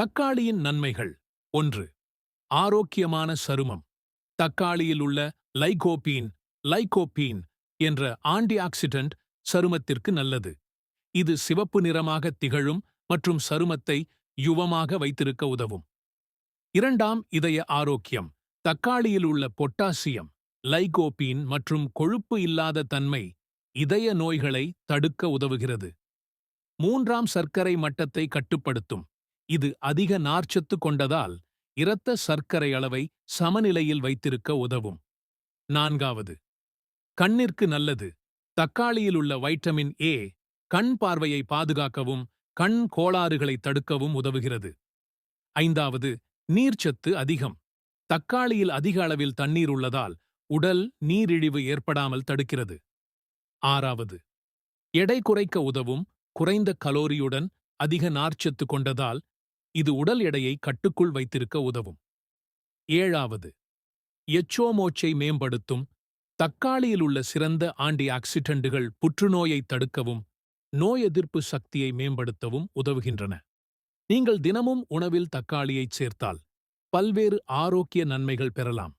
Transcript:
தக்காளியின் நன்மைகள். 1. ஆரோக்கியமான சருமம். தக்காளியில் உள்ள லைகோபீன் என்ற ஆன்டிஆக்சிடென்ட் சருமத்திற்கு நல்லது. இது சிவப்பு நிறமாக திகழும் மற்றும் சருமத்தை யுவமாக வைத்திருக்க உதவும். 2. இதய ஆரோக்கியம். தக்காளியில் உள்ள பொட்டாசியம், லைகோபீன் மற்றும் கொழுப்பு இல்லாத தன்மை இதய நோய்களை தடுக்க உதவுகிறது. 3. சர்க்கரை மட்டத்தை கட்டுப்படுத்தும். இது அதிக நார்ச்சத்து கொண்டதால் இரத்த சர்க்கரை அளவை சமநிலையில் வைத்திருக்க உதவும். 4. கண்ணிற்கு நல்லது. தக்காளியில் உள்ள வைட்டமின் ஏ கண் பார்வையை பாதுகாக்கவும் கண் கோளாறுகளை தடுக்கவும் உதவுகிறது. 5. நீர்ச்சத்து அதிகம். தக்காளியில் அதிக அளவில் தண்ணீர் உள்ளதால் உடல் நீரிழிவு ஏற்படாமல் தடுக்கிறது. 6. எடை குறைக்க உதவும். குறைந்த கலோரியுடன் அதிக நார்ச்சத்து கொண்டதால் இது உடல் எடையை கட்டுக்குள் வைத்திருக்க உதவும். 7. எச்சோமோச்சை மேம்படுத்தும். தக்காளியில் உள்ள சிறந்த ஆன்டிஆக்சிடென்ட்டுகள் புற்றுநோயை தடுக்கவும் நோய் எதிர்ப்பு சக்தியை மேம்படுத்தவும் உதவுகின்றன. நீங்கள் தினமும் உணவில் தக்காளியைச் சேர்த்தால் பல்வேறு ஆரோக்கிய நன்மைகள் பெறலாம்.